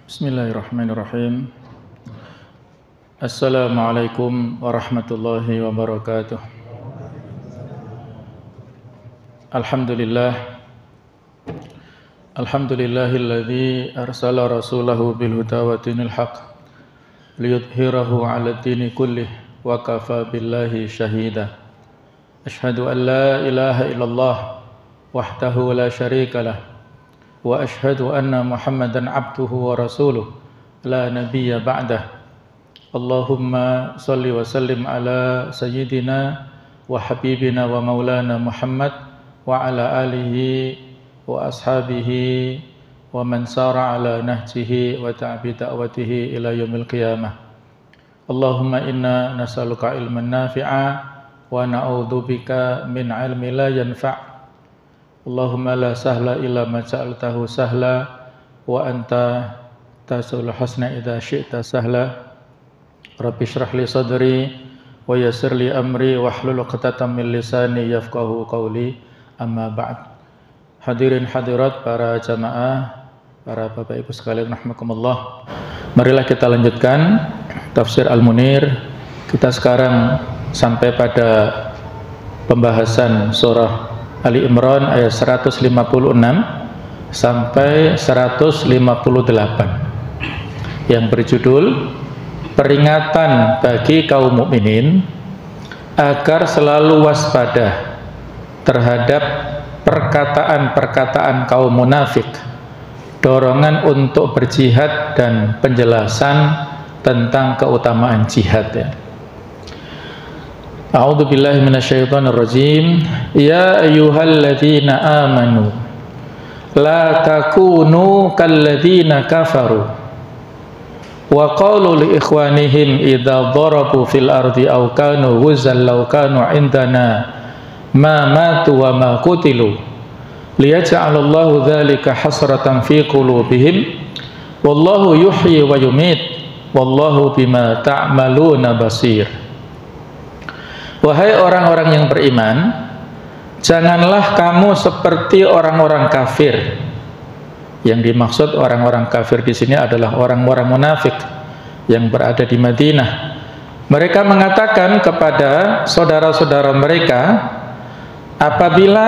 Bismillahirrahmanirrahim. Assalamualaikum warahmatullahi wabarakatuh. Alhamdulillahilladzi arsala rasulahu bil huda wa dinil haq liyudhhirahu 'ala dini kullih wa kafa billahi shahida. Asyhadu an la ilaha illallah wahdahu la syarika lah wa asyhadu anna Muhammadan abduhu wa rasuluh la nabiyya ba'dah. Allahumma salli wa sallim ala sayyidina wa habibina wa maulana Muhammad wa ala alihi wa ashabihi wa man sara ala nahjihi wa ta'bi da'watihi ila yaumil qiyamah. Allahumma inna nas'aluka ilman nafi'a wa na'udzubika min 'ilmin la yanfa'. Allahumma la sahla illa ma ja'altahu sahla wa anta tasul husna idza syi'ta sahla. Rabbi shrah li sadri wa yassir li amri wahlul 'uqdatam min lisani yafqahu qawli. Amma ba'd. Hadirin hadirat para jamaah, para Bapak Ibu sekalian rahimakumullah. Marilah kita lanjutkan tafsir Al-Munir. Kita sekarang sampai pada pembahasan surah Ali Imran ayat 156 sampai 158 yang berjudul peringatan bagi kaum mukminin agar selalu waspada terhadap perkataan-perkataan kaum munafik, dorongan untuk berjihad dan penjelasan tentang keutamaan jihad ya. A'udzu billahi minasyaitonir rajim. Ya ayyuhalladzina amanu la takunu kalladzina kafaru wa qalu li ikhwanihim idza darabu fil ardi aw kanu ghuzzan law kanu indana ma matu wa ma qutilu liyaj'alallahu dzalika hasratan fi qulubihim wallahu yuhyi wa yumit wallahu bima ta'maluna basir. Wahai orang-orang yang beriman, janganlah kamu seperti orang-orang kafir. Yang dimaksud orang-orang kafir di sini adalah orang-orang munafik yang berada di Madinah. Mereka mengatakan kepada saudara-saudara mereka apabila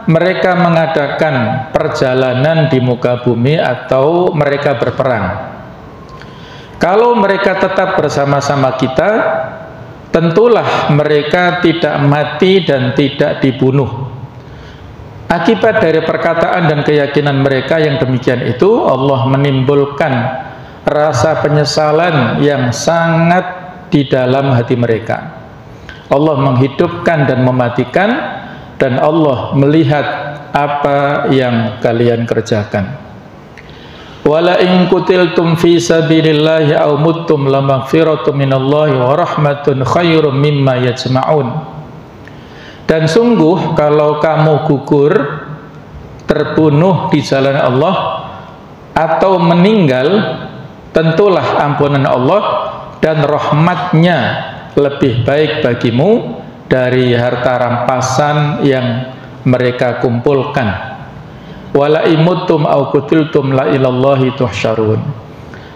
mereka mengadakan perjalanan di muka bumi atau mereka berperang. Kalau mereka tetap bersama-sama kita, tentulah mereka tidak mati dan tidak dibunuh. Akibat dari perkataan dan keyakinan mereka yang demikian itu, Allah menimbulkan rasa penyesalan yang sangat di dalam hati mereka. Allah menghidupkan dan mematikan, dan Allah melihat apa yang kalian kerjakan. Wala in qutiltum fi sabilillahi aw muttum lamaghfiratum minallahi wa rahmatun khairum mimma yajma'un. Dan sungguh kalau kamu gugur, terbunuh di jalan Allah atau meninggal, tentulah ampunan Allah dan rahmatnya lebih baik bagimu dari harta rampasan yang mereka kumpulkan. Wala imuttum au qutiltum la ilallahi tuhsyarun.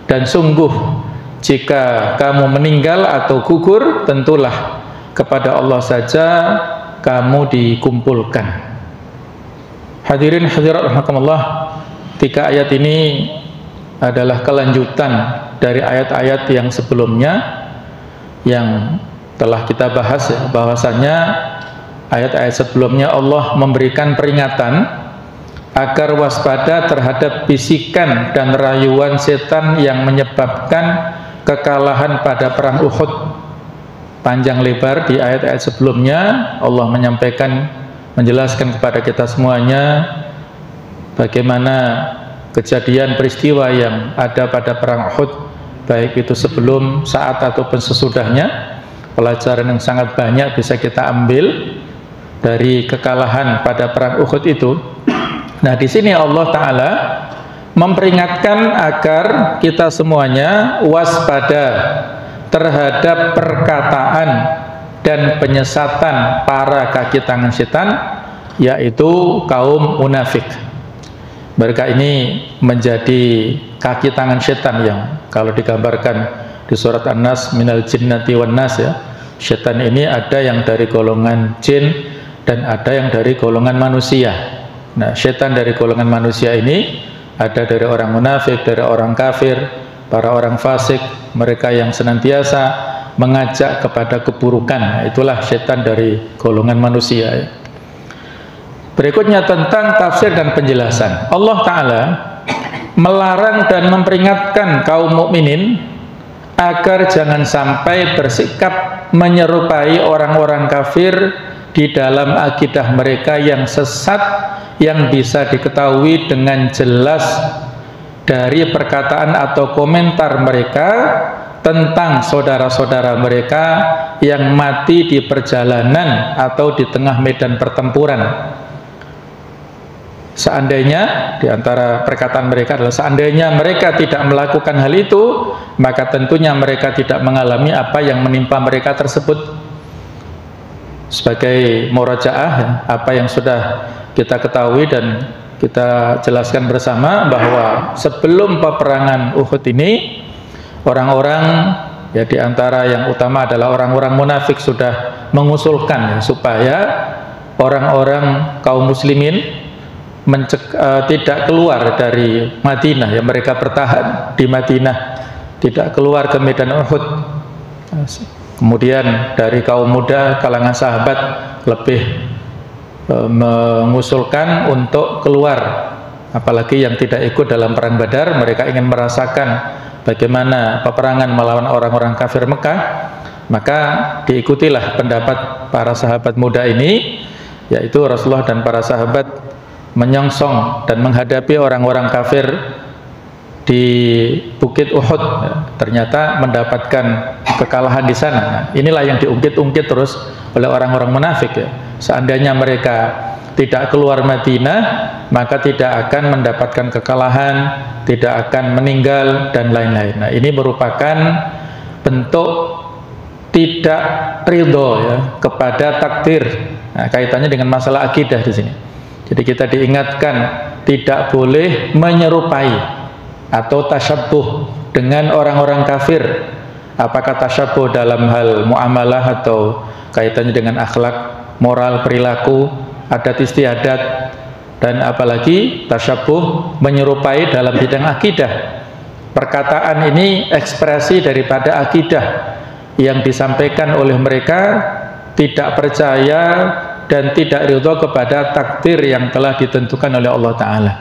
Dan sungguh jika kamu meninggal atau gugur, tentulah kepada Allah saja kamu dikumpulkan. Hadirin hadirat rahimakumullah, 3 ayat ini adalah kelanjutan dari ayat-ayat yang sebelumnya yang telah kita bahas ya, bahwasanya ayat-ayat sebelumnya Allah memberikan peringatan agar waspada terhadap bisikan dan rayuan setan yang menyebabkan kekalahan pada perang Uhud. Panjang lebar di ayat-ayat sebelumnya Allah menyampaikan, menjelaskan kepada kita semuanya bagaimana kejadian peristiwa yang ada pada perang Uhud, baik itu sebelum, saat ataupun sesudahnya. Pelajaran yang sangat banyak bisa kita ambil dari kekalahan pada perang Uhud itu. Nah, di sini Allah Ta'ala memperingatkan agar kita semuanya waspada terhadap perkataan dan penyesatan para kaki tangan setan, yaitu kaum munafik. Mereka ini menjadi kaki tangan setan yang kalau digambarkan di surat An-Nas minal jinnati wan nas ya. Setan ini ada yang dari golongan jin dan ada yang dari golongan manusia. Nah, setan dari golongan manusia ini ada dari orang munafik, dari orang kafir, para orang fasik, mereka yang senantiasa mengajak kepada keburukan. Nah, itulah setan dari golongan manusia ya. Berikutnya tentang tafsir dan penjelasan. Allah Ta'ala melarang dan memperingatkan kaum mukminin agar jangan sampai bersikap menyerupai orang-orang kafir di dalam akidah mereka yang sesat, yang bisa diketahui dengan jelas dari perkataan atau komentar mereka tentang saudara-saudara mereka yang mati di perjalanan atau di tengah medan pertempuran. Seandainya, di antara perkataan mereka adalah seandainya mereka tidak melakukan hal itu, maka tentunya mereka tidak mengalami apa yang menimpa mereka tersebut. Sebagai murajaah ya, apa yang sudah kita ketahui dan kita jelaskan bersama bahwa sebelum peperangan Uhud ini, orang-orang ya di antara yang utama adalah orang-orang munafik sudah mengusulkan ya, supaya orang-orang kaum muslimin tidak keluar dari Madinah ya, mereka bertahan di Madinah, tidak keluar ke medan Uhud. Kemudian dari kaum muda kalangan sahabat lebih mengusulkan untuk keluar, apalagi yang tidak ikut dalam perang Badar. Mereka ingin merasakan bagaimana peperangan melawan orang-orang kafir Mekah, maka diikutilah pendapat para sahabat muda ini, yaitu Rasulullah dan para sahabat menyongsong dan menghadapi orang-orang kafir di Bukit Uhud. Ternyata mendapatkan kekalahan di sana. Nah, inilah yang diungkit-ungkit terus oleh orang-orang munafik ya. Seandainya mereka tidak keluar Madinah, maka tidak akan mendapatkan kekalahan, tidak akan meninggal dan lain-lain. Nah, ini merupakan bentuk tidak ridho ya kepada takdir. Nah, kaitannya dengan masalah akidah di sini. Jadi kita diingatkan tidak boleh menyerupai atau tasyabbuh dengan orang-orang kafir. Apakah tasyabbuh dalam hal muamalah atau kaitannya dengan akhlak, moral, perilaku, adat istiadat, dan apalagi tasyabbuh menyerupai dalam bidang akidah. Perkataan ini ekspresi daripada akidah yang disampaikan oleh mereka tidak percaya dan tidak ridho kepada takdir yang telah ditentukan oleh Allah Ta'ala.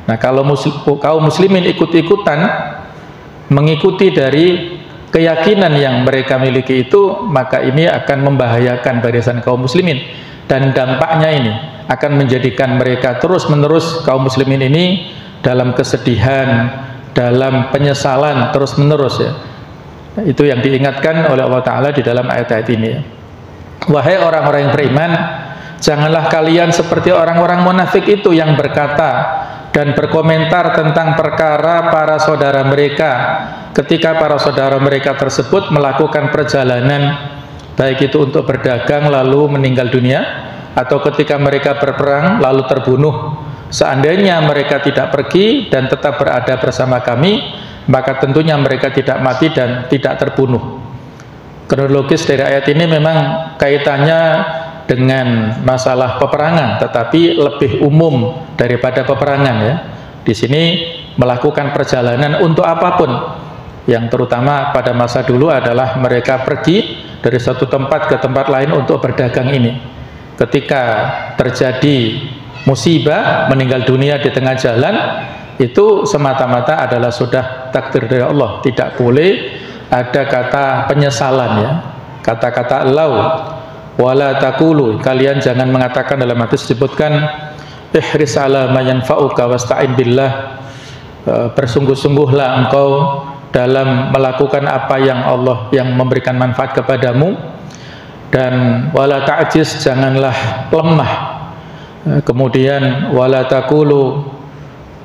Nah, kalau kaum muslimin ikut-ikutan mengikuti dari keyakinan yang mereka miliki itu, maka ini akan membahayakan barisan kaum muslimin, dan dampaknya ini akan menjadikan mereka terus-menerus kaum muslimin ini dalam kesedihan, dalam penyesalan terus-menerus ya. Nah, itu yang diingatkan oleh Allah Ta'ala di dalam ayat-ayat ini ya. Wahai orang-orang yang beriman, janganlah kalian seperti orang-orang munafik itu yang berkata dan berkomentar tentang perkara para saudara mereka ketika para saudara mereka tersebut melakukan perjalanan, baik itu untuk berdagang lalu meninggal dunia, atau ketika mereka berperang lalu terbunuh. Seandainya mereka tidak pergi dan tetap berada bersama kami, maka tentunya mereka tidak mati dan tidak terbunuh. Kronologis dari ayat ini memang kaitannya dengan masalah peperangan, tetapi lebih umum daripada peperangan ya. Di sini melakukan perjalanan untuk apapun, yang terutama pada masa dulu adalah mereka pergi dari satu tempat ke tempat lain untuk berdagang ini. Ketika terjadi musibah, meninggal dunia di tengah jalan, itu semata-mata adalah sudah takdir dari Allah. Tidak boleh ada kata penyesalan ya, kata-kata lau wala taqulu, kalian jangan mengatakan. Dalam hadis disebutkan ihris ala ma yanfa'uka wasta'in billah, bersungguh-sungguhlah engkau dalam melakukan apa yang Allah yang memberikan manfaat kepadamu, dan wala ta'jiz, janganlah lemah. Kemudian wala taqulu,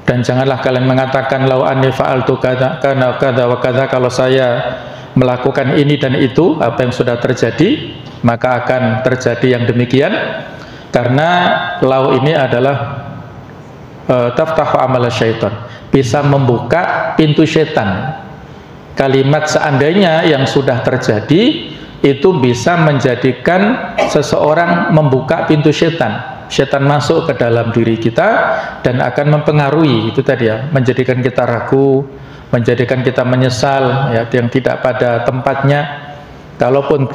dan janganlah kalian mengatakan lau anni fa'altu kadza wa kadza, kalau saya melakukan ini dan itu, apa yang sudah terjadi maka akan terjadi yang demikian. Karena lau ini adalah taftahu amala syaitan, bisa membuka pintu setan. Kalimat seandainya yang sudah terjadi itu bisa menjadikan seseorang membuka pintu setan. Setan masuk ke dalam diri kita dan akan mempengaruhi, itu tadi ya, menjadikan kita ragu, menjadikan kita menyesal ya, yang tidak pada tempatnya. Kalaupun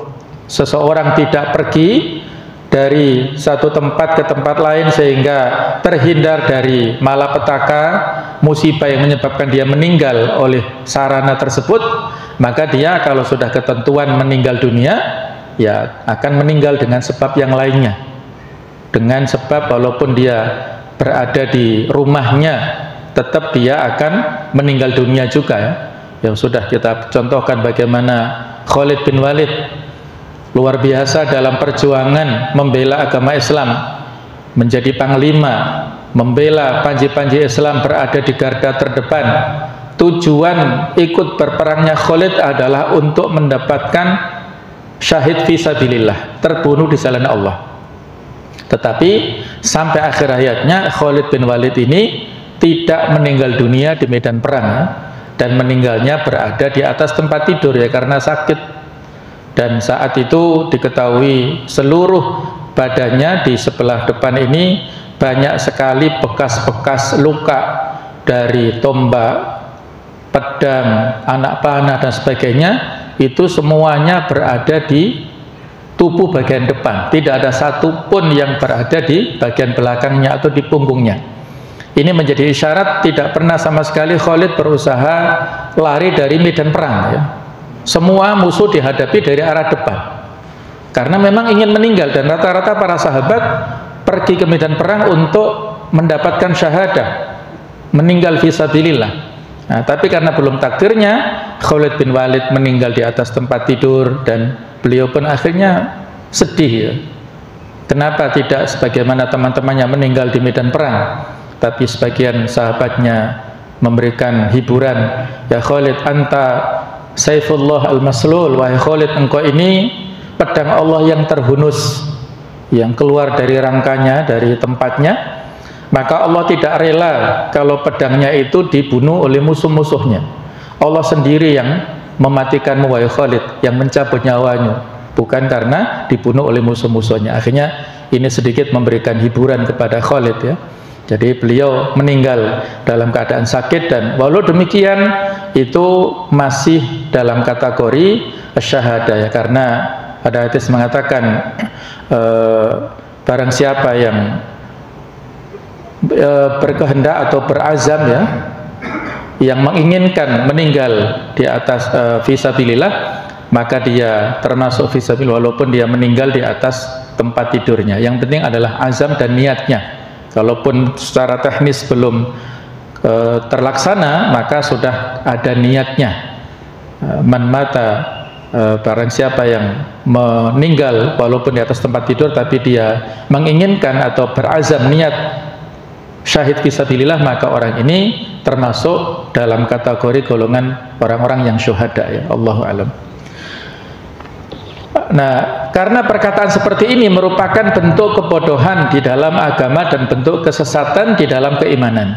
seseorang tidak pergi dari satu tempat ke tempat lain sehingga terhindar dari malapetaka, musibah yang menyebabkan dia meninggal oleh sarana tersebut, maka dia kalau sudah ketentuan meninggal dunia, ya akan meninggal dengan sebab yang lainnya. Dengan sebab walaupun dia berada di rumahnya, tetap dia akan meninggal dunia juga ya. Yang sudah kita contohkan bagaimana Khalid bin Walid luar biasa dalam perjuangan membela agama Islam, menjadi panglima, membela panji-panji Islam, berada di garda terdepan. Tujuan ikut berperangnya Khalid adalah untuk mendapatkan syahid fisabilillah, terbunuh di jalan Allah. Tetapi sampai akhir hayatnya Khalid bin Walid ini tidak meninggal dunia di medan perang ya, dan meninggalnya berada di atas tempat tidur ya, karena sakit. Dan saat itu diketahui seluruh badannya di sebelah depan ini banyak sekali bekas-bekas luka dari tombak, pedang, anak panah dan sebagainya. Itu semuanya berada di tubuh bagian depan, tidak ada satupun yang berada di bagian belakangnya atau di punggungnya. Ini menjadi isyarat tidak pernah sama sekali Khalid berusaha lari dari medan perang ya. Semua musuh dihadapi dari arah depan karena memang ingin meninggal, dan rata-rata para sahabat pergi ke medan perang untuk mendapatkan syahadah, meninggal fisabilillah. Nah, tapi karena belum takdirnya, Khalid bin Walid meninggal di atas tempat tidur, dan beliau pun akhirnya sedih ya. Kenapa tidak sebagaimana teman-temannya meninggal di medan perang? Tapi sebagian sahabatnya memberikan hiburan, ya Khalid, anta Saifullah al-Maslul, wahai Khalid, engkau ini pedang Allah yang terhunus, yang keluar dari rangkanya, dari tempatnya. Maka Allah tidak rela kalau pedangnya itu dibunuh oleh musuh-musuhnya. Allah sendiri yang mematikanmu wahai Khalid, yang mencabut nyawamu, bukan karena dibunuh oleh musuh-musuhnya. Akhirnya ini sedikit memberikan hiburan kepada Khalid ya. Jadi beliau meninggal dalam keadaan sakit, dan walau demikian itu masih dalam kategori syahadah ya, karena ada hadis mengatakan barang siapa yang berkehendak atau berazam ya, yang menginginkan meninggal di atas fisabilillah, maka dia termasuk fisabilillah walaupun dia meninggal di atas tempat tidurnya. Yang penting adalah azam dan niatnya. Kalaupun secara teknis belum terlaksana, maka sudah ada niatnya. Man mata, barang siapa yang meninggal walaupun di atas tempat tidur tapi dia menginginkan atau berazam niat syahid fisabilillah, maka orang ini termasuk dalam kategori golongan orang-orang yang syuhada ya. Allahu a'lam. Nah, karena perkataan seperti ini merupakan bentuk kebodohan di dalam agama dan bentuk kesesatan di dalam keimanan.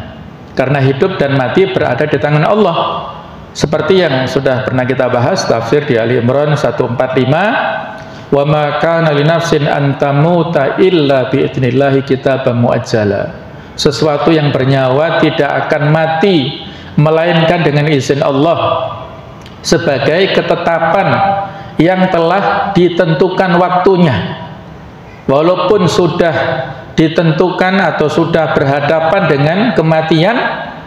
Karena hidup dan mati berada di tangan Allah. Seperti yang sudah pernah kita bahas tafsir di Ali Imran 145, wa ma kana li nafsin an tamuta illa bi idznillah kitaban muajjala. Sesuatu yang bernyawa tidak akan mati melainkan dengan izin Allah, sebagai ketetapan yang telah ditentukan waktunya. Walaupun sudah ditentukan atau sudah berhadapan dengan kematian,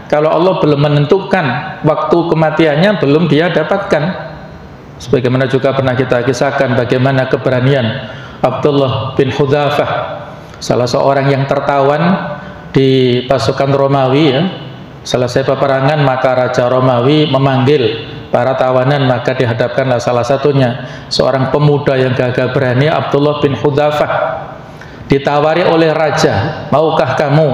kalau Allah belum menentukan waktu kematiannya, belum dia dapatkan. Sebagaimana juga pernah kita kisahkan bagaimana keberanian Abdullah bin Hudzafah, salah seorang yang tertawan di pasukan Romawi ya. Selesai peperangan, maka Raja Romawi memanggil para tawanan, maka dihadapkanlah salah satunya seorang pemuda yang gagah berani, Abdullah bin Hudzafah. Ditawari oleh raja, maukah kamu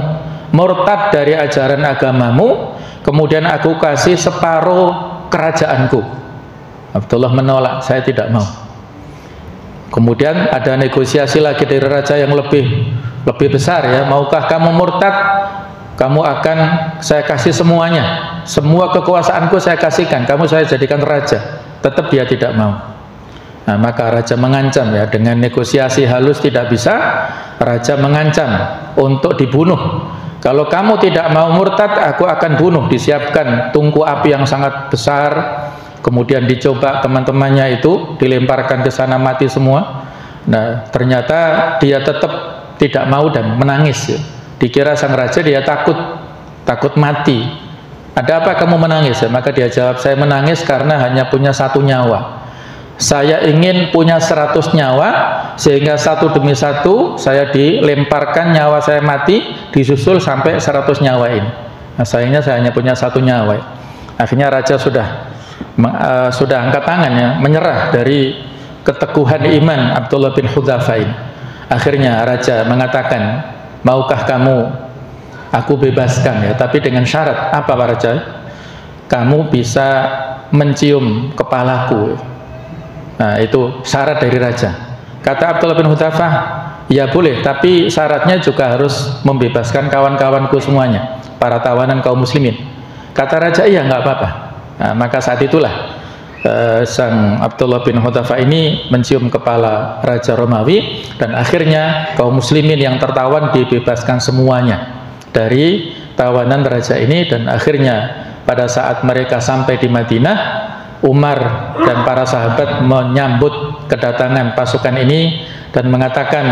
murtad dari ajaran agamamu, kemudian aku kasih separuh kerajaanku? Abdullah menolak, saya tidak mau. Kemudian ada negosiasi lagi dari raja yang lebih besar ya, maukah kamu murtad kamu akan saya kasih semuanya, semua kekuasaanku saya kasihkan, kamu saya jadikan raja. Tetap dia tidak mau. Nah, maka raja mengancam ya, dengan negosiasi halus tidak bisa, raja mengancam untuk dibunuh. Kalau kamu tidak mau murtad, aku akan bunuh. Disiapkan tungku api yang sangat besar, kemudian dicoba teman-temannya itu dilemparkan ke sana, mati semua. Nah, ternyata dia tetap tidak mau dan menangis ya. Dikira sang raja dia takut mati. Ada apa kamu menangis ya? Maka dia jawab, saya menangis karena hanya punya satu nyawa. Saya ingin punya 100 nyawa, sehingga satu demi satu saya dilemparkan, nyawa saya mati, disusul sampai 100 nyawa ini. Nah, sayangnya saya hanya punya satu nyawa. Akhirnya raja sudah angkat tangan ya, menyerah dari keteguhan iman Abdullah bin Hudzafah ini. Akhirnya raja mengatakan, maukah kamu aku bebaskan ya, tapi dengan syarat. Apa Pak Raja? Kamu bisa mencium kepalaku. Nah, itu syarat dari raja. Kata Abdullah bin Hudzafah, ya boleh, tapi syaratnya juga harus membebaskan kawan-kawanku semuanya, para tawanan kaum muslimin. Kata raja, iya nggak apa-apa. Nah, maka saat itulah sang Abdullah bin Hudzafah ini mencium kepala Raja Romawi, dan akhirnya kaum muslimin yang tertawan dibebaskan semuanya dari tawanan raja ini. Dan akhirnya pada saat mereka sampai di Madinah, Umar dan para sahabat menyambut kedatangan pasukan ini dan mengatakan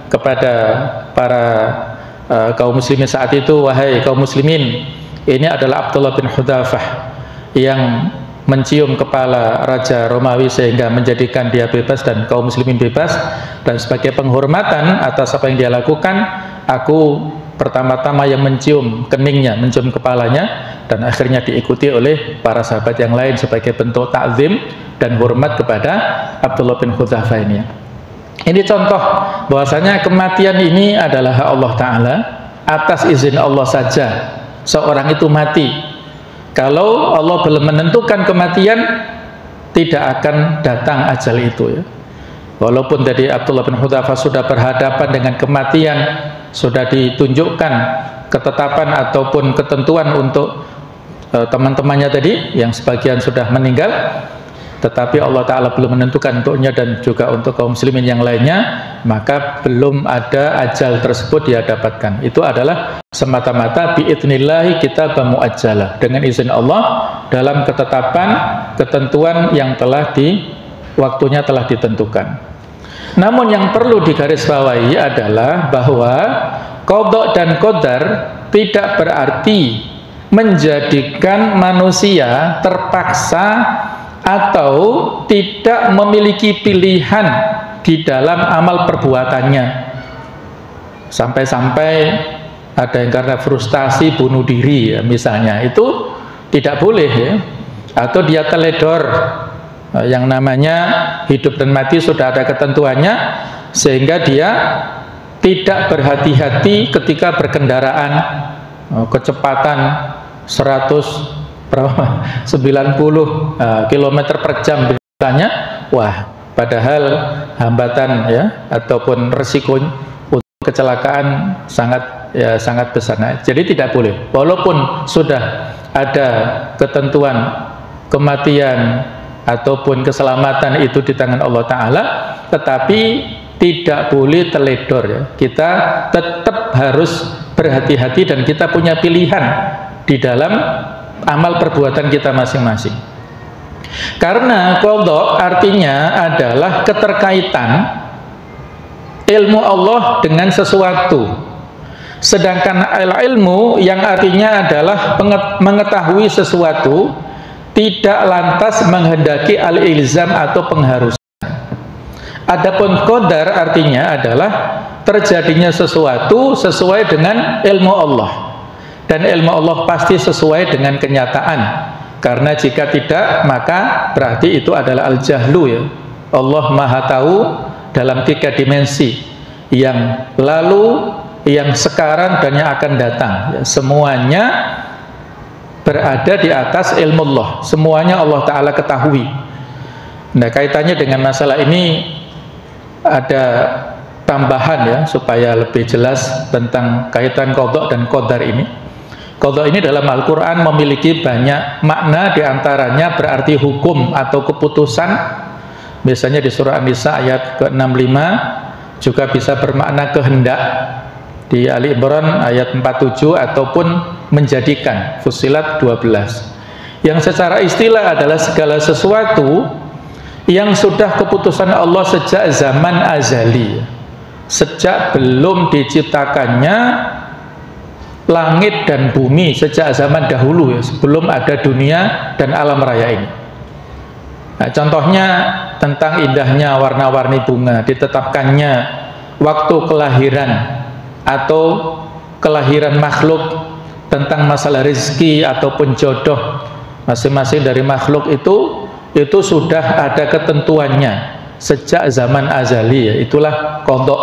kepada para kaum muslimin saat itu, wahai kaum muslimin, ini adalah Abdullah bin Hudzafah yang mencium kepala Raja Romawi sehingga menjadikan dia bebas dan kaum muslimin bebas, dan sebagai penghormatan atas apa yang dia lakukan, aku pertama-tama yang mencium keningnya, mencium kepalanya, dan akhirnya diikuti oleh para sahabat yang lain sebagai bentuk takzim dan hormat kepada Abdullah bin Hudzafah ini. Ini contoh bahwasanya kematian ini adalah hak Allah Ta'ala, atas izin Allah saja seorang itu mati. Kalau Allah belum menentukan kematian, tidak akan datang ajal itu ya. Walaupun tadi Abdullah bin Hudzafah sudah berhadapan dengan kematian, sudah ditunjukkan ketetapan ataupun ketentuan untuk teman-temannya tadi yang sebagian sudah meninggal, tetapi Allah Ta'ala belum menentukan untuknya dan juga untuk kaum muslimin yang lainnya, maka belum ada ajal tersebut dia dapatkan. Itu adalah semata-mata bi'idnillahi kitabah mu'ajjalah, dengan izin Allah dalam ketetapan ketentuan yang telah waktunya telah ditentukan. Namun yang perlu digarisbawahi adalah bahwa qadha dan qadar tidak berarti menjadikan manusia terpaksa atau tidak memiliki pilihan di dalam amal perbuatannya. Sampai-sampai ada yang karena frustasi bunuh diri ya, misalnya, itu tidak boleh ya. Atau dia teledor, yang namanya hidup dan mati sudah ada ketentuannya, sehingga dia tidak berhati-hati ketika berkendaraan, kecepatan 90 km per jam misalnya, wah, padahal hambatan ya ataupun resiko untuk kecelakaan sangat besar. Nah, jadi tidak boleh, walaupun sudah ada ketentuan kematian ataupun keselamatan itu di tangan Allah Ta'ala, tetapi tidak boleh teledor ya. Kita tetap harus berhati-hati dan kita punya pilihan di dalam amal perbuatan kita masing-masing. Karena qadha artinya adalah keterkaitan ilmu Allah dengan sesuatu, sedangkan ilmu yang artinya adalah mengetahui sesuatu tidak lantas menghendaki al-ilzam atau pengharusan. Adapun qadar artinya adalah terjadinya sesuatu sesuai dengan ilmu Allah, dan ilmu Allah pasti sesuai dengan kenyataan, karena jika tidak maka berarti itu adalah al-jahlu ya. Allah maha tahu dalam 3 dimensi, yang lalu, yang sekarang, dan yang akan datang ya. Semuanya berada di atas ilmu Allah, semuanya Allah Ta'ala ketahui. Nah, kaitannya dengan masalah ini ada tambahan ya, supaya lebih jelas tentang kaitan qadha dan qadar ini. Qadha ini dalam Al-Quran memiliki banyak makna, diantaranya berarti hukum atau keputusan. Misalnya di surah An-Nisa ayat ke-65 juga bisa bermakna kehendak. Di Ali Imran ayat 47 ataupun menjadikan, Fussilat 12. Yang secara istilah adalah segala sesuatu yang sudah keputusan Allah sejak zaman azali, sejak belum diciptakannya langit dan bumi, sejak zaman dahulu ya, sebelum ada dunia dan alam raya ini. Nah, contohnya tentang indahnya warna-warni bunga, ditetapkannya waktu kelahiran atau kelahiran makhluk, tentang masalah rezeki ataupun jodoh masing-masing dari makhluk itu sudah ada ketentuannya sejak zaman azali ya, itulah qadha.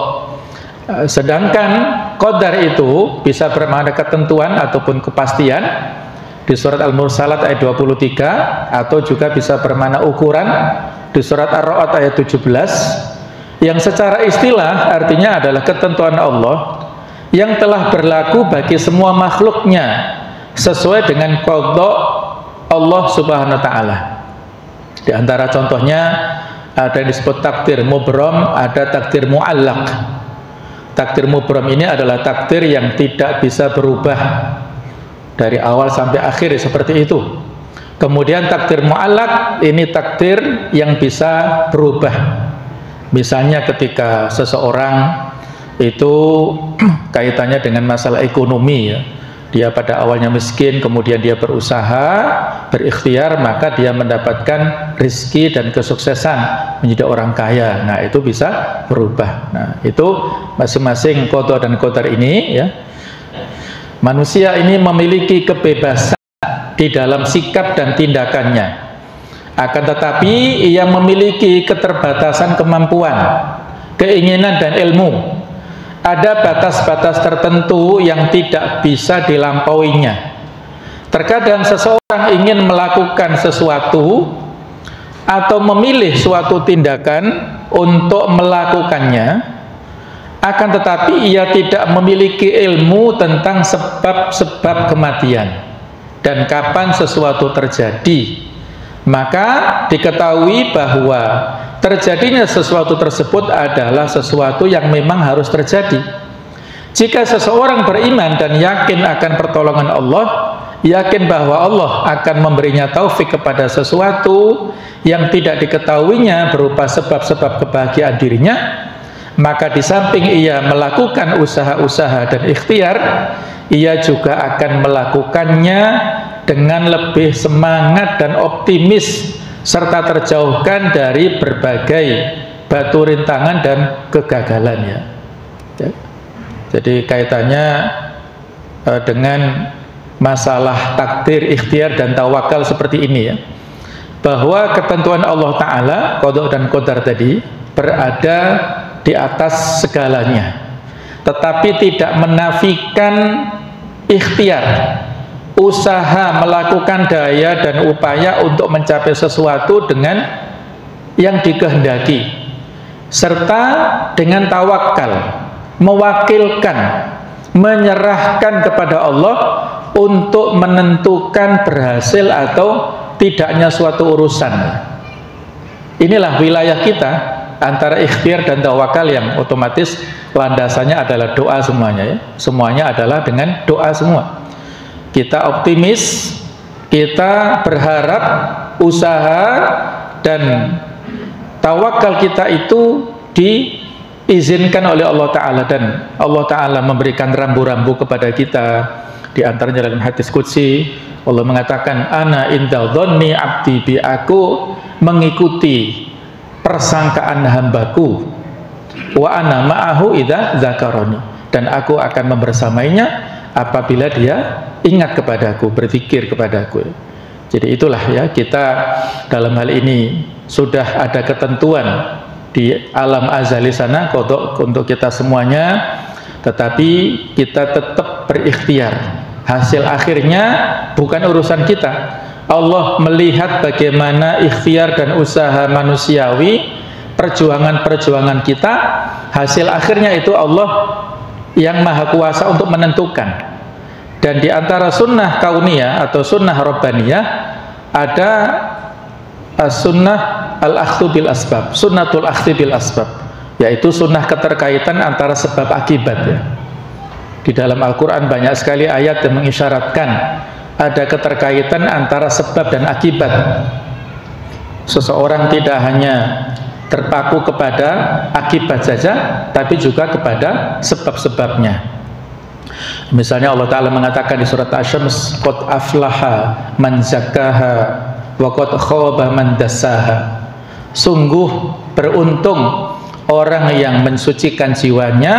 Sedangkan qadar itu bisa bermakna ketentuan ataupun kepastian di surat Al-Mursalat ayat 23, atau juga bisa bermakna ukuran di surat Ar-Ra'd ayat 17, yang secara istilah artinya adalah ketentuan Allah yang telah berlaku bagi semua makhluknya sesuai dengan qadha Allah Subhanahu wa taala. Di antara contohnya ada yang disebut takdir mubram, ada takdir muallaq. Takdir mubram ini adalah takdir yang tidak bisa berubah dari awal sampai akhir seperti itu. Kemudian takdir muallaq ini takdir yang bisa berubah. Misalnya ketika seseorang itu kaitannya dengan masalah ekonomi ya, dia pada awalnya miskin, kemudian dia berusaha, berikhtiar, maka dia mendapatkan rizki dan kesuksesan menjadi orang kaya. Nah, itu bisa berubah. Nah, itu masing-masing qadha dan qadar ini ya. Manusia ini memiliki kebebasan di dalam sikap dan tindakannya. Akan tetapi ia memiliki keterbatasan kemampuan, keinginan dan ilmu. Ada batas-batas tertentu yang tidak bisa dilampauinya. Terkadang seseorang ingin melakukan sesuatu atau memilih suatu tindakan untuk melakukannya, akan tetapi ia tidak memiliki ilmu tentang sebab-sebab kematian dan kapan sesuatu terjadi. Maka diketahui bahwa terjadinya sesuatu tersebut adalah sesuatu yang memang harus terjadi. Jika seseorang beriman dan yakin akan pertolongan Allah, yakin bahwa Allah akan memberinya taufik kepada sesuatu yang tidak diketahuinya berupa sebab-sebab kebahagiaan dirinya, maka di samping ia melakukan usaha-usaha dan ikhtiar, ia juga akan melakukannya dengan lebih semangat dan optimis, serta terjauhkan dari berbagai batu rintangan dan kegagalannya. Jadi kaitannya dengan masalah takdir, ikhtiar dan tawakal seperti ini ya, bahwa ketentuan Allah Ta'ala, qadha dan qadar tadi berada di atas segalanya, tetapi tidak menafikan ikhtiar, usaha, melakukan daya dan upaya untuk mencapai sesuatu dengan yang dikehendaki, serta dengan tawakal, mewakilkan, menyerahkan kepada Allah untuk menentukan berhasil atau tidaknya suatu urusan. Inilah wilayah kita antara ikhtiar dan tawakal yang otomatis landasannya adalah doa semuanya ya. Semuanya adalah dengan doa semua. Kita optimis, kita berharap, usaha dan tawakal kita itu diizinkan oleh Allah Ta'ala, dan Allah Ta'ala memberikan rambu-rambu kepada kita. Di antaranya dalam hadis qudsi, Allah mengatakan, ana inda dhanni abdi bi, aku mengikuti persangkaan hambaku, wa ana ma'ahu idza dzakarani, dan aku akan membersamainya apabila dia ingat kepadaku, berzikir kepadaku. Jadi itulah ya, kita dalam hal ini sudah ada ketentuan di alam azali sana qadha untuk kita semuanya, tetapi kita tetap berikhtiar. Hasil akhirnya bukan urusan kita. Allah melihat bagaimana ikhtiar dan usaha manusiawi, perjuangan-perjuangan kita, hasil akhirnya itu Allah yang maha kuasa untuk menentukan. Dan di antara sunnah kauniyah atau sunnah rabbaniyah ada sunnah al-akhdhu bil asbab, sunnatul akhdhi bil asbab, yaitu sunnah keterkaitan antara sebab akibat ya. Di dalam Al-Quran banyak sekali ayat yang mengisyaratkan ada keterkaitan antara sebab dan akibat. Seseorang tidak hanya terpaku kepada akibat saja, tapi juga kepada sebab-sebabnya. Misalnya Allah Ta'ala mengatakan di surat Asy-Syams, qad aflaha man zakkaha wa qad khaba man dassaha. Sungguh beruntung orang yang mensucikan jiwanya,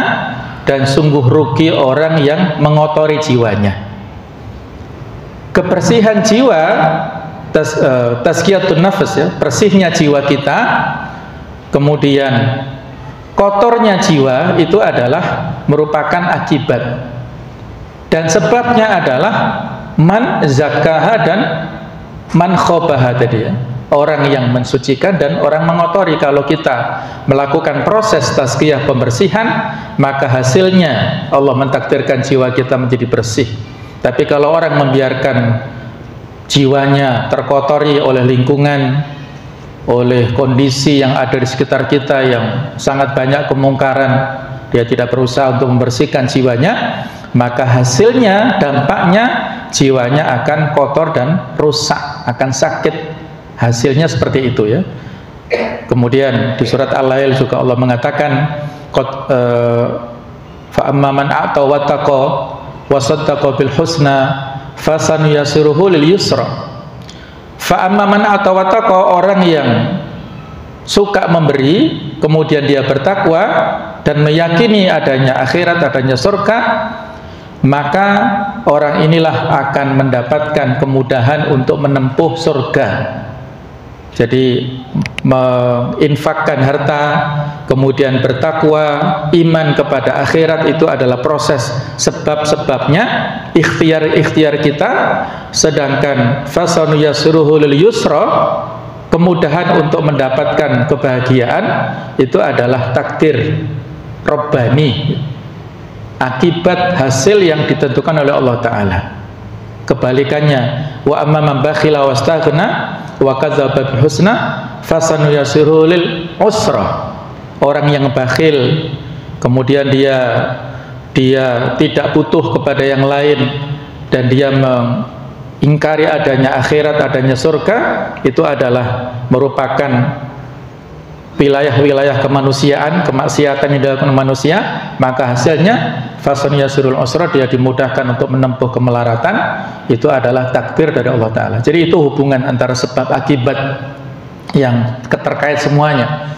dan sungguh rugi orang yang mengotori jiwanya. Kebersihan jiwa, tazkiyatun nafs ya, bersihnya jiwa kita, kemudian kotornya jiwa itu adalah merupakan akibat, dan sebabnya adalah man zakkaha dan man khobaha tadi ya, orang yang mensucikan dan orang mengotori. Kalau kita melakukan proses tazkiyah pembersihan, maka hasilnya Allah mentakdirkan jiwa kita menjadi bersih. Tapi kalau orang membiarkan jiwanya terkotori oleh lingkungan, oleh kondisi yang ada di sekitar kita yang sangat banyak kemungkaran, dia tidak berusaha untuk membersihkan jiwanya, maka hasilnya, dampaknya jiwanya akan kotor dan rusak, akan sakit. Hasilnya seperti itu ya. Kemudian di surat Al-Lail juga Allah mengatakan, fa amma man a'ta wattaqa wa saddaqa bil husna fasanuyasiruhu lil yusra. Fa amma man a'ta wattaqa, orang yang suka memberi kemudian dia bertakwa dan meyakini adanya akhirat, adanya surga, maka orang inilah akan mendapatkan kemudahan untuk menempuh surga. Jadi menginfakkan harta, kemudian bertakwa, iman kepada akhirat, itu adalah proses sebab-sebabnya, ikhtiar-ikhtiar kita. Sedangkan fasanuyasiruhu lil yusra, kemudahan untuk mendapatkan kebahagiaan, itu adalah takdir Rabbani, akibat hasil yang ditentukan oleh Allah Ta'ala. Kebalikannya, wa amma man bakhila wastaghna wa kadzdzaba bil husna fasanuyasiruhu lil usra. Orang yang bakhil kemudian dia tidak butuh kepada yang lain dan dia mengingkari adanya akhirat, adanya surga, itu adalah merupakan wilayah-wilayah kemanusiaan, kemaksiatan yang dilakukan manusia, maka hasilnya fasanuyasirul usra, dia dimudahkan untuk menempuh kemelaratan. Itu adalah takdir dari Allah Ta'ala. Jadi itu hubungan antara sebab akibat yang terkait semuanya.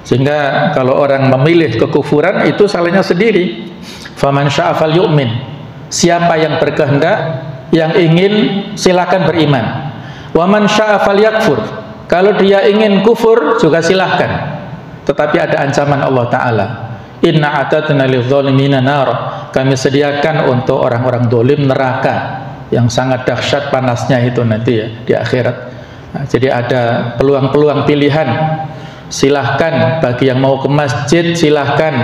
Sehingga kalau orang memilih kekufuran, itu salahnya sendiri. Faman syaa falyu'min, siapa yang berkehendak, yang ingin, silakan beriman. Wa man syaa falyakfur, kalau dia ingin kufur juga silahkan. Tetapi ada ancaman Allah Ta'ala. Inna a'tadna lidh-dhalimina nar, kami sediakan untuk orang-orang dolim neraka yang sangat dahsyat panasnya itu nanti ya di akhirat. Nah, jadi ada peluang-peluang pilihan. Silahkan bagi yang mau ke masjid, silahkan.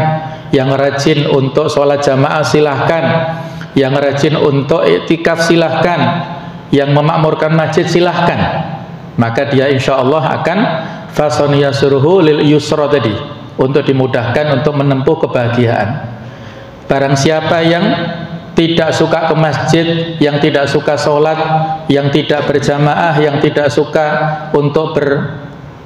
Yang rajin untuk sholat jamaah, silahkan. Yang rajin untuk iktikaf, silahkan. Yang memakmurkan masjid, silahkan. Maka dia insya Allah akan fasanuyasiruhu lil yusra tadi, untuk dimudahkan untuk menempuh kebahagiaan. Barang siapa yang tidak suka ke masjid, yang tidak suka sholat, yang tidak berjamaah, yang tidak suka untuk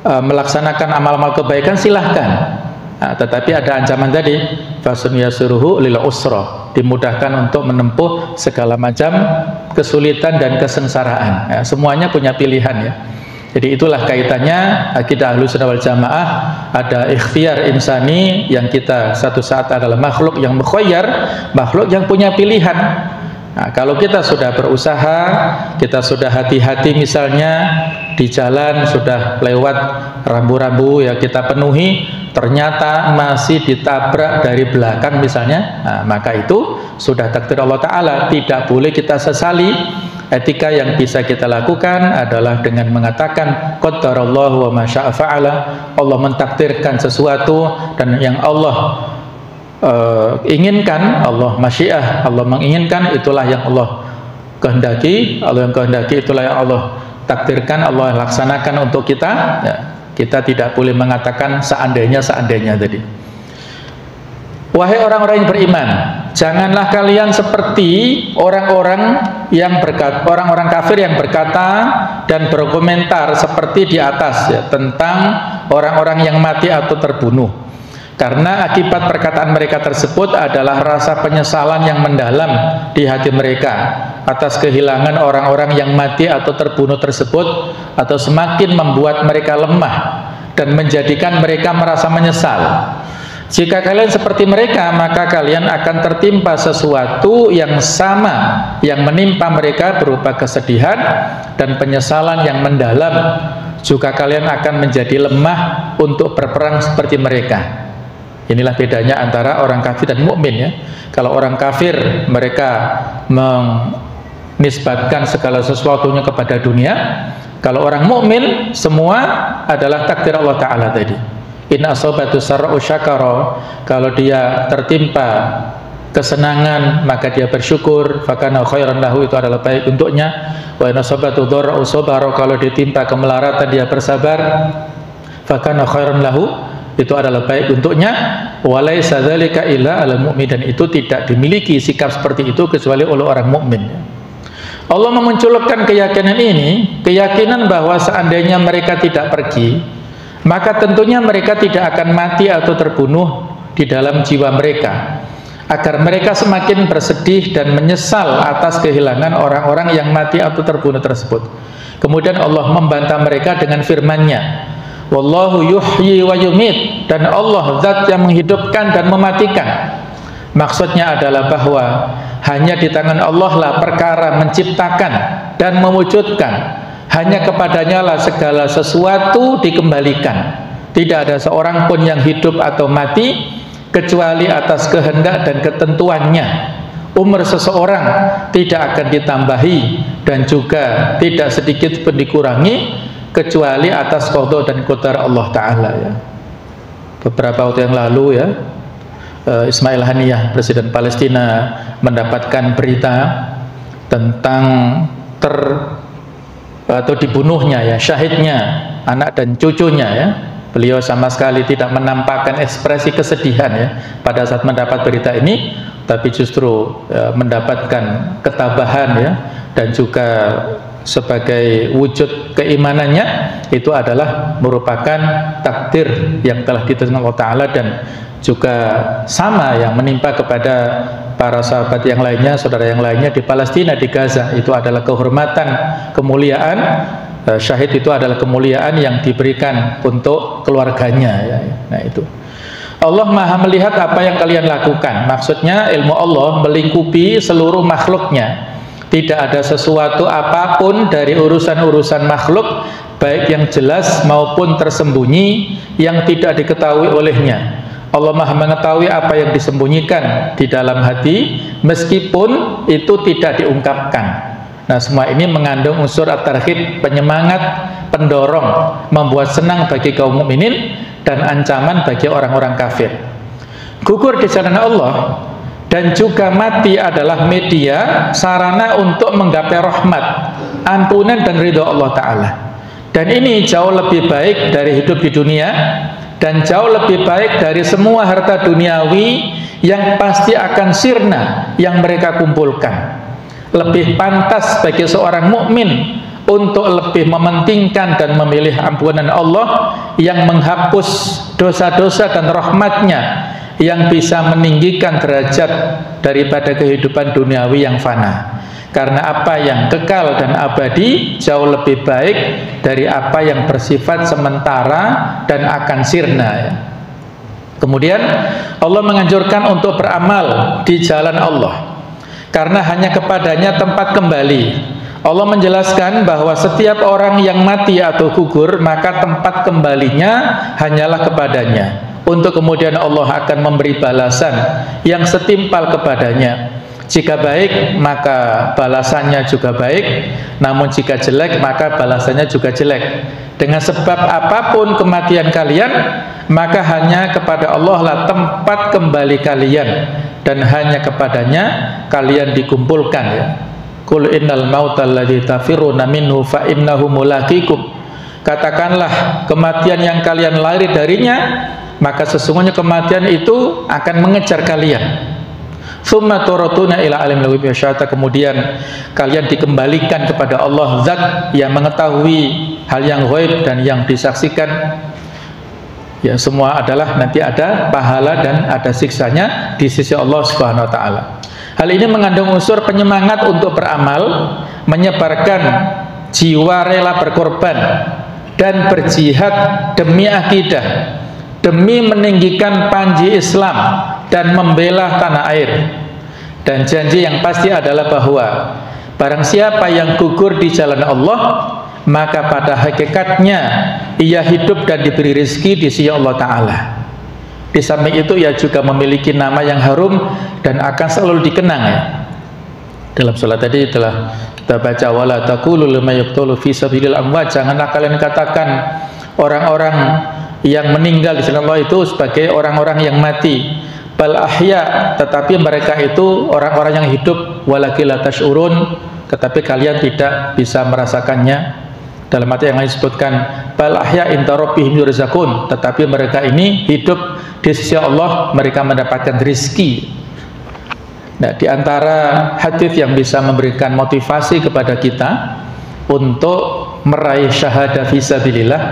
melaksanakan amal-amal kebaikan, silahkan. Nah, tetapi ada ancaman tadi, fasanuyasiruhu lil usra, dimudahkan untuk menempuh segala macam kesulitan dan kesengsaraan. Ya, semuanya punya pilihan ya. Jadi itulah kaitannya akidah Ahlussunnah wal Jamaah. Ada ikhtiar insani, yang kita satu saat adalah makhluk yang mukhayyar, makhluk yang punya pilihan. Nah, kalau kita sudah berusaha, kita sudah hati-hati, misalnya di jalan sudah lewat rambu-rambu ya kita penuhi, ternyata masih ditabrak dari belakang misalnya, nah, maka itu sudah takdir Allah Ta'ala, tidak boleh kita sesali. Etika yang bisa kita lakukan adalah dengan mengatakan qaddarallahu wa ma syaa fa'ala, Allah mentakdirkan sesuatu dan yang Allah inginkan, Allah masyiah, Allah menginginkan, itulah yang Allah kehendaki. Allah yang kehendaki, itulah yang Allah takdirkan, Allah laksanakan untuk kita. Ya, kita tidak boleh mengatakan seandainya tadi. Wahai orang-orang yang beriman, janganlah kalian seperti orang-orang kafir yang berkata dan berkomentar seperti di atas, ya, tentang orang-orang yang mati atau terbunuh. Karena akibat perkataan mereka tersebut adalah rasa penyesalan yang mendalam di hati mereka atas kehilangan orang-orang yang mati atau terbunuh tersebut, atau semakin membuat mereka lemah dan menjadikan mereka merasa menyesal. Jika kalian seperti mereka, maka kalian akan tertimpa sesuatu yang sama yang menimpa mereka berupa kesedihan dan penyesalan yang mendalam. Juga kalian akan menjadi lemah untuk berperang seperti mereka. Inilah bedanya antara orang kafir dan mukmin, ya. Kalau orang kafir, mereka menisbatkan segala sesuatunya kepada dunia. Kalau orang mukmin, semua adalah takdir Allah Ta'ala tadi. In asobatu sarra'u syakara, kalau dia tertimpa kesenangan maka dia bersyukur, fakana khairan lahu, itu adalah baik untuknya. Wa in asobatu dharra'u sabara, kalau ditimpa kemelaratan dia bersabar, fakana khairan lahu, itu adalah baik untuknya. Walaysa dzalika illa 'alal mu'min, dan itu tidak dimiliki sikap seperti itu kecuali oleh orang mukmin. Allah memunculkan keyakinan ini, keyakinan bahwa seandainya mereka tidak pergi, maka tentunya mereka tidak akan mati atau terbunuh di dalam jiwa mereka, agar mereka semakin bersedih dan menyesal atas kehilangan orang-orang yang mati atau terbunuh tersebut. Kemudian Allah membantah mereka dengan firman-Nya, wallahu yuhyi wa yumit, dan Allah zat yang menghidupkan dan mematikan. Maksudnya adalah bahwa hanya di tangan Allah lah perkara menciptakan dan mewujudkan. Hanya kepadanya lah segala sesuatu dikembalikan. Tidak ada seorang pun yang hidup atau mati kecuali atas kehendak dan ketentuannya. Umur seseorang tidak akan ditambahi dan juga tidak sedikit pun dikurangi kecuali atas qada dan qadar Allah Ta'ala, ya. Beberapa waktu yang lalu, ya, Ismail Haniyah, Presiden Palestina, mendapatkan berita tentang atau dibunuhnya, ya, syahidnya anak dan cucunya, ya. Beliau sama sekali tidak menampakkan ekspresi kesedihan, ya, pada saat mendapat berita ini, tapi justru mendapatkan ketabahan, ya, dan juga sebagai wujud keimanannya itu adalah merupakan takdir yang telah ditentukan Allah Ta'ala, dan juga sama yang menimpa kepada para sahabat yang lainnya, saudara yang lainnya di Palestina, di Gaza. Itu adalah kehormatan, kemuliaan. Syahid itu adalah kemuliaan yang diberikan untuk keluarganya, ya. Nah, itu Allah Maha melihat apa yang kalian lakukan. Maksudnya ilmu Allah melingkupi seluruh makhluknya. Tidak ada sesuatu apapun dari urusan-urusan makhluk, baik yang jelas maupun tersembunyi, yang tidak diketahui olehnya. Allah Maha mengetahui apa yang disembunyikan di dalam hati, meskipun itu tidak diungkapkan. Nah, semua ini mengandung unsur at-tarhib, penyemangat, pendorong, membuat senang bagi kaum mukminin dan ancaman bagi orang-orang kafir. Gugur di jalan Allah dan juga mati adalah media, sarana untuk menggapai rahmat, ampunan dan ridho Allah Ta'ala. Dan ini jauh lebih baik dari hidup di dunia, dan jauh lebih baik dari semua harta duniawi yang pasti akan sirna yang mereka kumpulkan. Lebih pantas bagi seorang mukmin untuk lebih mementingkan dan memilih ampunan Allah yang menghapus dosa-dosa dan rahmatnya, yang bisa meninggikan derajat daripada kehidupan duniawi yang fana. Karena apa yang kekal dan abadi jauh lebih baik dari apa yang bersifat sementara dan akan sirna, ya. Kemudian Allah menganjurkan untuk beramal di jalan Allah, karena hanya kepadanya tempat kembali. Allah menjelaskan bahwa setiap orang yang mati atau gugur, maka tempat kembalinya hanyalah kepadanya, untuk kemudian Allah akan memberi balasan yang setimpal kepadanya. Jika baik, maka balasannya juga baik, namun jika jelek, maka balasannya juga jelek. Dengan sebab apapun kematian kalian maka hanya kepada Allah lah tempat kembali kalian, dan hanya kepadanya kalian dikumpulkan ya. Qul innal mautal ladzi tafirruna minhu fa innahu mulaqikum. Katakanlah, kematian yang kalian lari darinya, maka sesungguhnya kematian itu akan mengejar kalian. Tsumma turatuna ila alimil ghaibi wasyahada, kemudian kalian dikembalikan kepada Allah, zat yang mengetahui hal yang ghaib dan yang disaksikan. Ya, semua adalah nanti ada pahala dan ada siksanya di sisi Allah Subhanahu wa taala. Hal ini mengandung unsur penyemangat untuk beramal, menyebarkan jiwa rela berkorban dan berjihad demi akidah, demi meninggikan panji Islam dan membela tanah air. Dan janji yang pasti adalah bahwa barang siapa yang gugur di jalan Allah, maka pada hakikatnya ia hidup dan diberi rezeki di sisi Allah Ta'ala. Di samping itu ia juga memiliki nama yang harum dan akan selalu dikenang ya. Dalam salat tadi telah kita baca, wala taqulu liman yaqtulu fi sabilillah amwat, janganlah kalian katakan orang-orang yang meninggal di jalan Allah itu sebagai orang-orang yang mati, bal ahya, tetapi mereka itu orang-orang yang hidup, walakin la tash'urun, tetapi kalian tidak bisa merasakannya. Dalam ayat yang lain disebutkan bal ahya inda rabbihim yurzaqun, tetapi mereka ini hidup di sisi Allah, mereka mendapatkan rezeki. Nah, di antara hadis yang bisa memberikan motivasi kepada kita untuk meraih syahadah fisabilillah,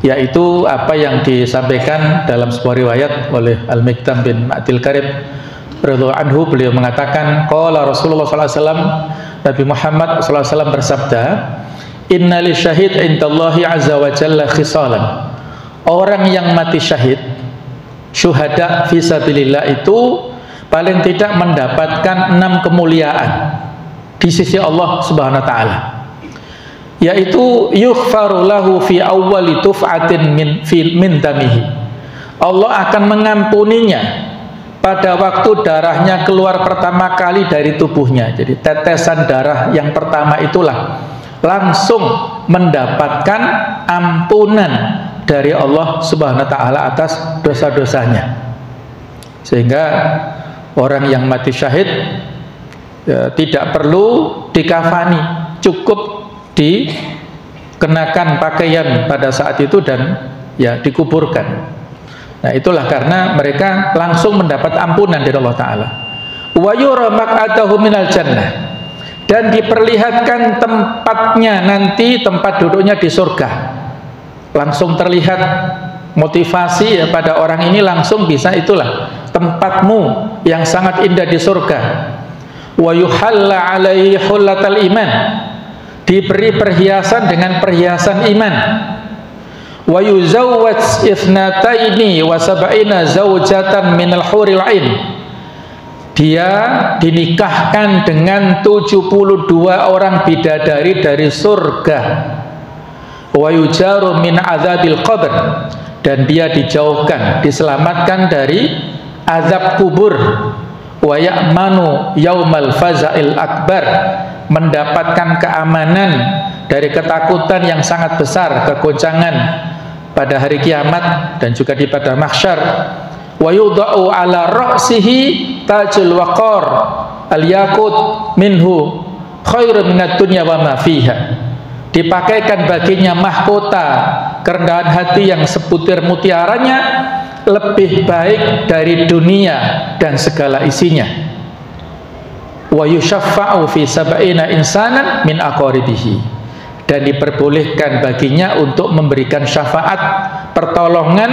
yaitu apa yang disampaikan dalam sebuah riwayat oleh Al-Mikdam bin Ma'dil Karib radhiyallahu anhu. Beliau mengatakan, qala Rasulullah sallallahu alaihi wasallam, Nabi Muhammad sallallahu alaihi wasallam bersabda, inna li syahid indallahi azza wa jalla khisalan. Orang yang mati syahid, syuhada fisabilillah itu paling tidak mendapatkan 6 kemuliaan di sisi Allah Subhanahu wa taala, yaitu yughfaru lahu fi awwali tuf'atin min damihi. Allah akan mengampuninya pada waktu darahnya keluar pertama kali dari tubuhnya. Jadi tetesan darah yang pertama itulah langsung mendapatkan ampunan dari Allah Subhanahu wa taala atas dosa-dosanya. Sehingga orang yang mati syahid ya, tidak perlu dikafani, cukup dikenakan pakaian pada saat itu dan ya dikuburkan. Nah, itulah karena mereka langsung mendapat ampunan dari Allah taala. Wa yura maq'adahu minal jannah, dan diperlihatkan tempatnya nanti, tempat duduknya di surga. Langsung terlihat motivasi ya pada orang ini, langsung bisa, itulah tempatmu yang sangat indah di surga. Wa yuhalla alaihi hullatal iman, diberi perhiasan dengan perhiasan iman. Wa yuzawwaj ithnataini wa sab'ina zawjatan minal huril ain, dia dinikahkan dengan 72 orang bidadari dari surga. Wa yujaru min azabil qabr, dan dia dijauhkan, diselamatkan dari azab kubur. Wa ya'manu yaumal faza'il akbar, mendapatkan keamanan dari ketakutan yang sangat besar, kegoncangan pada hari kiamat dan juga di padang mahsyar. Wa yudha'u ala ra'sihi tajul waqar al-yaqut minhu khairun minad dunya wa ma fiha, dipakaikan baginya mahkota kerendahan hati yang sebutir mutiaranya lebih baik dari dunia dan segala isinya. Wa yushaffa'u fi sab'ina insanan min aqaribihi, dan diperbolehkan baginya untuk memberikan syafaat pertolongan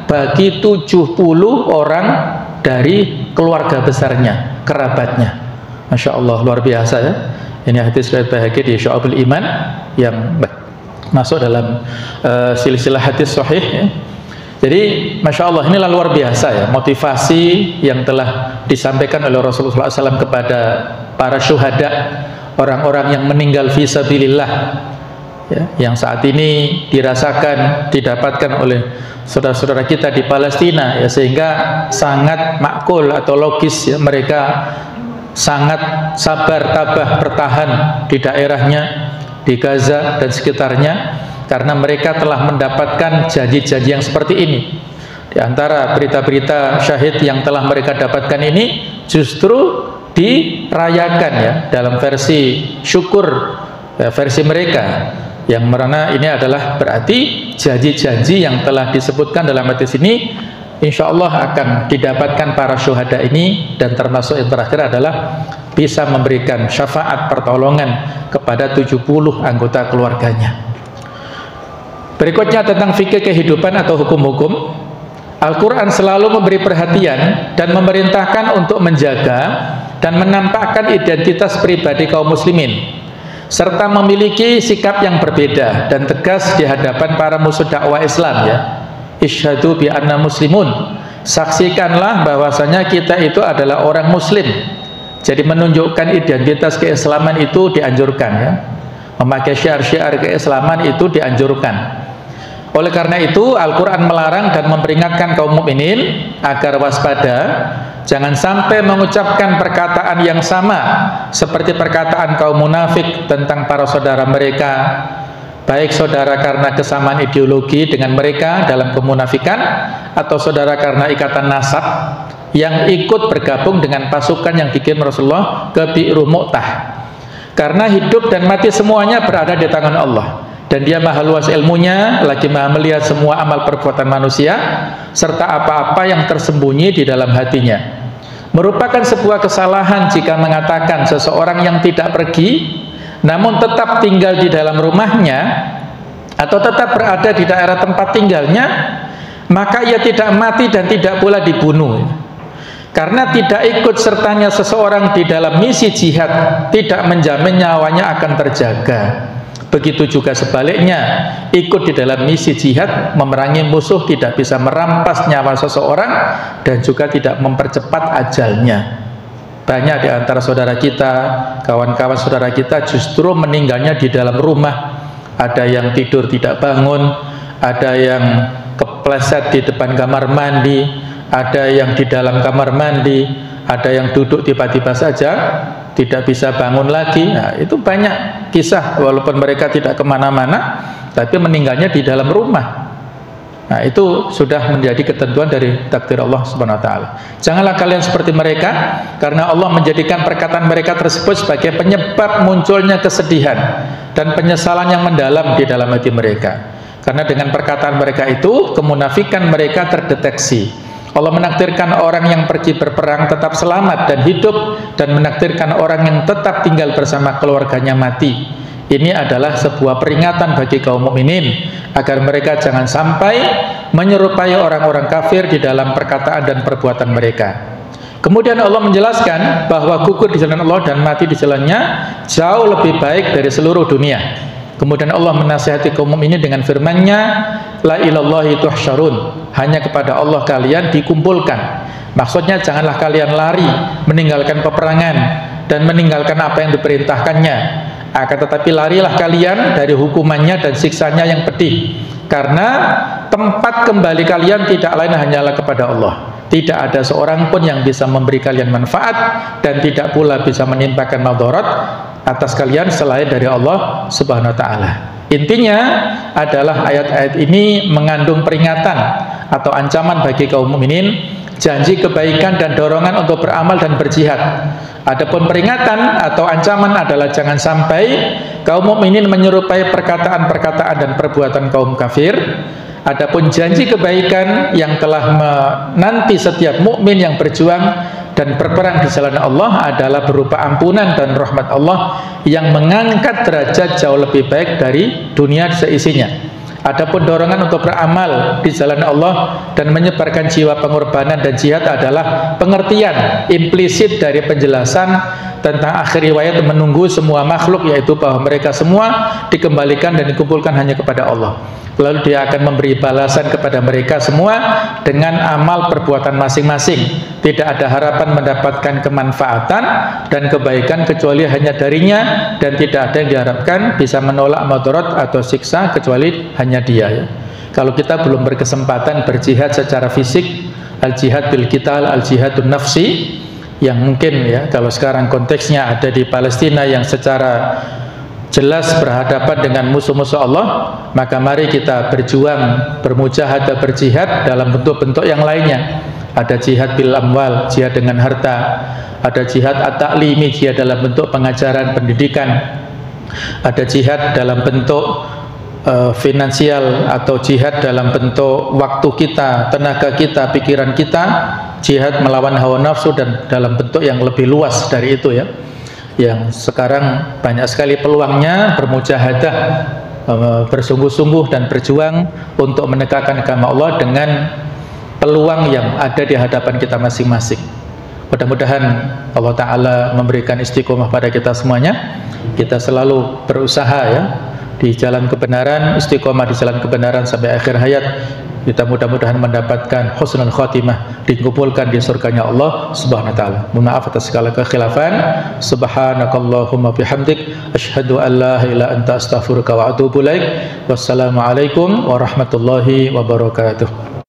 bagi 70 orang dari keluarga besarnya, kerabatnya. Masya Allah, luar biasa ya. Ini hadis riwayat Baihaqi di Syu'abul Iman yang masuk dalam silsilah hadis sahih ya. Jadi Masya Allah, inilah luar biasa ya motivasi yang telah disampaikan oleh Rasulullah SAW kepada para syuhada, orang-orang yang meninggal fisabilillah ya, yang saat ini dirasakan, didapatkan oleh saudara-saudara kita di Palestina ya, sehingga sangat makul atau logis ya, mereka sangat sabar tabah bertahan di daerahnya, di Gaza dan sekitarnya, karena mereka telah mendapatkan janji-janji yang seperti ini. Di antara berita-berita syahid yang telah mereka dapatkan ini justru dirayakan ya dalam versi syukur versi mereka, yang mana ini adalah berarti janji-janji yang telah disebutkan dalam hadis ini insya Allah akan didapatkan para syuhada ini, dan termasuk yang terakhir adalah bisa memberikan syafaat pertolongan kepada 70 anggota keluarganya. Berikutnya tentang fikih kehidupan atau hukum-hukum. Al-Quran selalu memberi perhatian dan memerintahkan untuk menjaga dan menampakkan identitas pribadi kaum muslimin, serta memiliki sikap yang berbeda dan tegas di hadapan para musuh dakwah Islam ya. Isyhadu bi anna muslimun, saksikanlah bahwasanya kita itu adalah orang muslim. Jadi menunjukkan identitas keislaman itu dianjurkan ya. Memakai syiar-syiar keislaman itu dianjurkan. Oleh karena itu Al-Quran melarang dan memperingatkan kaum mukminin agar waspada, jangan sampai mengucapkan perkataan yang sama seperti perkataan kaum munafik tentang para saudara mereka, baik saudara karena kesamaan ideologi dengan mereka dalam kemunafikan, atau saudara karena ikatan nasab yang ikut bergabung dengan pasukan yang dikirim Rasulullah ke Bi'ru Mu'tah. Karena hidup dan mati semuanya berada di tangan Allah, dan Dia maha luas ilmunya, lagi maha melihat semua amal perbuatan manusia serta apa-apa yang tersembunyi di dalam hatinya. Merupakan sebuah kesalahan jika mengatakan seseorang yang tidak pergi namun tetap tinggal di dalam rumahnya atau tetap berada di daerah tempat tinggalnya, maka ia tidak mati dan tidak pula dibunuh. Karena tidak ikut sertanya seseorang di dalam misi jihad tidak menjamin nyawanya akan terjaga. Begitu juga sebaliknya, ikut di dalam misi jihad memerangi musuh tidak bisa merampas nyawa seseorang dan juga tidak mempercepat ajalnya. Banyak di antara saudara kita, kawan-kawan saudara kita justru meninggalnya di dalam rumah. Ada yang tidur tidak bangun, ada yang kepleset di depan kamar mandi, ada yang di dalam kamar mandi, ada yang duduk tiba-tiba saja tidak bisa bangun lagi. Nah, itu banyak kisah, walaupun mereka tidak kemana-mana tapi meninggalnya di dalam rumah. Nah, itu sudah menjadi ketentuan dari takdir Allah Subhanahu wa taala. Janganlah kalian seperti mereka, karena Allah menjadikan perkataan mereka tersebut sebagai penyebab munculnya kesedihan dan penyesalan yang mendalam di dalam hati mereka. Karena dengan perkataan mereka itu kemunafikan mereka terdeteksi. Allah menakdirkan orang yang pergi berperang tetap selamat dan hidup, dan menakdirkan orang yang tetap tinggal bersama keluarganya mati. Ini adalah sebuah peringatan bagi kaum mukminin agar mereka jangan sampai menyerupai orang-orang kafir di dalam perkataan dan perbuatan mereka. Kemudian Allah menjelaskan bahwa gugur di jalan Allah dan mati di jalannya jauh lebih baik dari seluruh dunia. Kemudian Allah menasihati kaum mukminin dengan firman-Nya, la ilallahi tuhsyarun, hanya kepada Allah kalian dikumpulkan. Maksudnya janganlah kalian lari meninggalkan peperangan dan meninggalkan apa yang diperintahkannya, akan tetapi larilah kalian dari hukumannya dan siksanya yang pedih, karena tempat kembali kalian tidak lain hanyalah kepada Allah. Tidak ada seorang pun yang bisa memberi kalian manfaat dan tidak pula bisa menimpakan madarat atas kalian selain dari Allah Subhanahu wa taala. Intinya adalah ayat-ayat ini mengandung peringatan atau ancaman bagi kaum mukminin, janji kebaikan dan dorongan untuk beramal dan berjihad. Adapun peringatan atau ancaman adalah jangan sampai kaum mukminin menyerupai perkataan-perkataan dan perbuatan kaum kafir. Adapun janji kebaikan yang telah menanti setiap mukmin yang berjuang dan berperang di jalan Allah adalah berupa ampunan dan rahmat Allah yang mengangkat derajat jauh lebih baik dari dunia seisinya. Adapun dorongan untuk beramal di jalan Allah dan menyebarkan jiwa pengorbanan dan jihad adalah pengertian implisit dari penjelasan tentang akhir riwayat menunggu semua makhluk, yaitu bahwa mereka semua dikembalikan dan dikumpulkan hanya kepada Allah. Lalu Dia akan memberi balasan kepada mereka semua dengan amal perbuatan masing-masing. Tidak ada harapan mendapatkan kemanfaatan dan kebaikan kecuali hanya darinya, dan tidak ada yang diharapkan bisa menolak madarat atau siksa kecuali hanya Dia ya. Kalau kita belum berkesempatan berjihad secara fisik, al-jihad bil qital, al-jihadun nafsi, yang mungkin ya kalau sekarang konteksnya ada di Palestina yang secara jelas berhadapan dengan musuh-musuh Allah, maka mari kita berjuang, bermujahadah, berjihad dalam bentuk-bentuk yang lainnya. Ada jihad bil amwal, jihad dengan harta. Ada jihad at-ta'limi, jihad dalam bentuk pengajaran, pendidikan. Ada jihad dalam bentuk finansial, atau jihad dalam bentuk waktu kita, tenaga kita, pikiran kita, jihad melawan hawa nafsu, dan dalam bentuk yang lebih luas dari itu ya, yang sekarang banyak sekali peluangnya bermujahadah, bersungguh-sungguh dan berjuang untuk menegakkan agama Allah dengan peluang yang ada di hadapan kita masing-masing. Mudah-mudahan Allah Ta'ala memberikan istiqomah pada kita semuanya. Kita selalu berusaha ya di jalan kebenaran, istiqomah di jalan kebenaran sampai akhir hayat. Kita mudah-mudahan mendapatkan husnul khatimah, dikumpulkan di surganya Allah Subhanahu wa taala. Mohon maaf atas segala kekhilafan. Subhanakallahumma bihamdik asyhadu an la ilaha illa anta astaghfiruka wa atubu ilaik. Wassalamualaikum warahmatullahi wabarakatuh.